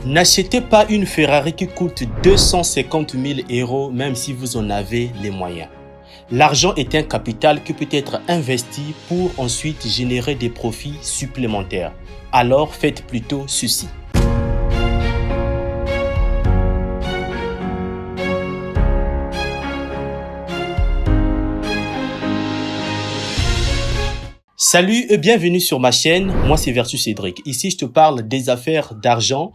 N'achetez pas une Ferrari qui coûte 250 000 € même si vous en avez les moyens. L'argent est un capital qui peut être investi pour ensuite générer des profits supplémentaires. Alors faites plutôt ceci. Salut et bienvenue sur ma chaîne, moi c'est Versus Cédric. Ici je te parle des affaires d'argent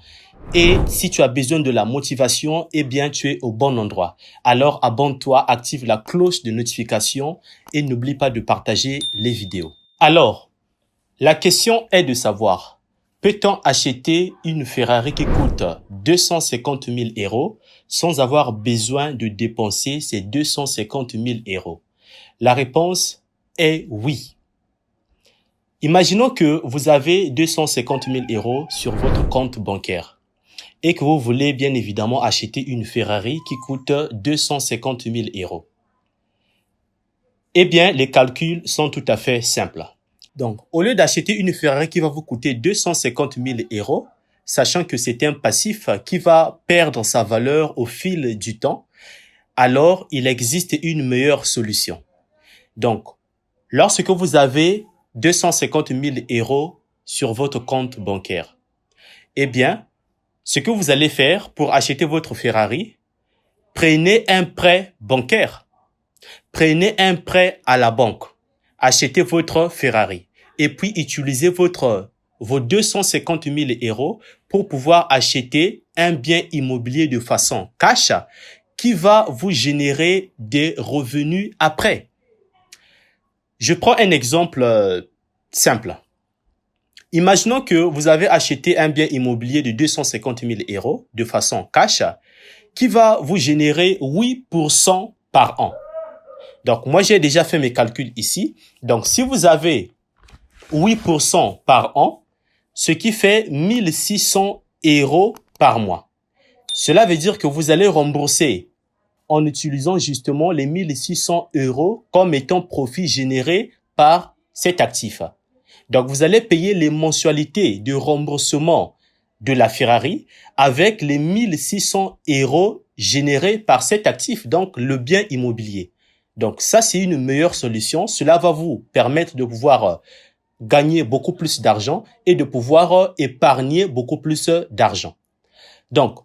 et si tu as besoin de la motivation, eh bien tu es au bon endroit. Alors abonne-toi, active la cloche de notification et n'oublie pas de partager les vidéos. Alors, la question est de savoir, peut-on acheter une Ferrari qui coûte 250 000 € sans avoir besoin de dépenser ces 250 000 €? La réponse est oui. Imaginons que vous avez 250 000 € sur votre compte bancaire et que vous voulez bien évidemment acheter une Ferrari qui coûte 250 000 €. Eh bien, les calculs sont tout à fait simples. Donc, au lieu d'acheter une Ferrari qui va vous coûter 250 000 €, sachant que c'est un passif qui va perdre sa valeur au fil du temps, alors il existe une meilleure solution. Donc, lorsque vous avez 250 000 € sur votre compte bancaire, eh bien, ce que vous allez faire pour acheter votre Ferrari, prenez un prêt bancaire. Prenez un prêt à la banque. Achetez votre Ferrari. Et puis, utilisez vos 250 000 € pour pouvoir acheter un bien immobilier de façon cash qui va vous générer des revenus après. Je prends un exemple simple. Imaginons que vous avez acheté un bien immobilier de 250 000 € de façon cash qui va vous générer 8% par an. Donc, moi, j'ai déjà fait mes calculs ici. Donc, si vous avez 8% par an, ce qui fait 1 600 € par mois. Cela veut dire que vous allez rembourser en utilisant justement les 1 600 € comme étant profit généré par cet actif. Donc, vous allez payer les mensualités de remboursement de la Ferrari avec les 1 600 € générés par cet actif, donc le bien immobilier. Donc, ça, c'est une meilleure solution. Cela va vous permettre de pouvoir gagner beaucoup plus d'argent et de pouvoir épargner beaucoup plus d'argent. Donc,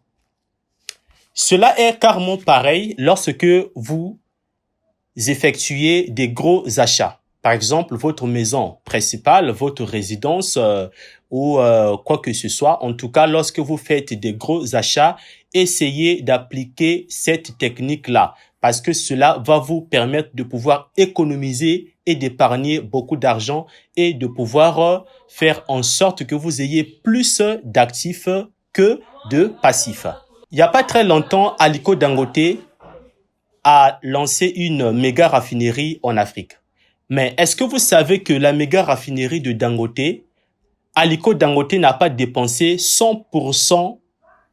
cela est carrément pareil lorsque vous effectuez des gros achats. Par exemple, votre maison principale, votre résidence ou quoi que ce soit. En tout cas, lorsque vous faites des gros achats, essayez d'appliquer cette technique-là parce que cela va vous permettre de pouvoir économiser et d'épargner beaucoup d'argent et de pouvoir faire en sorte que vous ayez plus d'actifs que de passifs. Il n'y a pas très longtemps, Aliko Dangote a lancé une méga raffinerie en Afrique. Mais est-ce que vous savez que la méga raffinerie de Dangote, Aliko Dangote n'a pas dépensé 100%,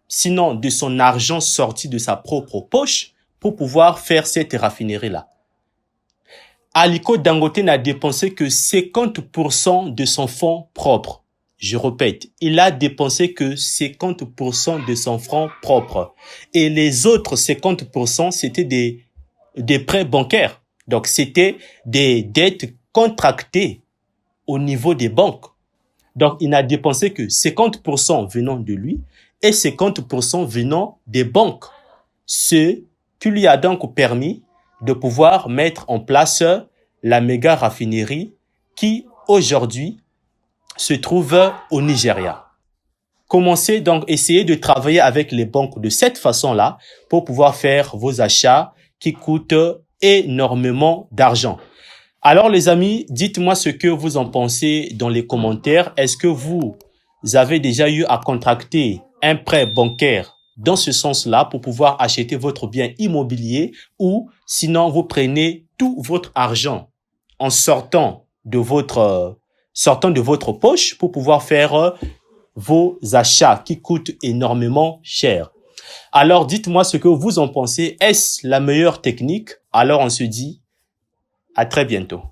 sinon de son argent sorti de sa propre poche pour pouvoir faire cette raffinerie-là. Aliko Dangote n'a dépensé que 50% de son fonds propre. Je répète, il a dépensé que 50% de son fonds propre. Et les autres 50%, c'était des prêts bancaires. Donc, c'était des dettes contractées au niveau des banques. Donc, il n'a dépensé que 50% venant de lui et 50% venant des banques. Ce qui lui a donc permis de pouvoir mettre en place la méga raffinerie qui, aujourd'hui, se trouve au Nigeria. Commencez donc, essayez de travailler avec les banques de cette façon-là pour pouvoir faire vos achats qui coûtent énormément d'argent. Alors les amis, dites-moi ce que vous en pensez dans les commentaires. Est-ce que vous avez déjà eu à contracter un prêt bancaire dans ce sens-là pour pouvoir acheter votre bien immobilier ou sinon vous prenez tout votre argent en sortant de votre poche pour pouvoir faire vos achats qui coûtent énormément cher. Alors, dites-moi ce que vous en pensez. Est-ce la meilleure technique? Alors, on se dit à très bientôt.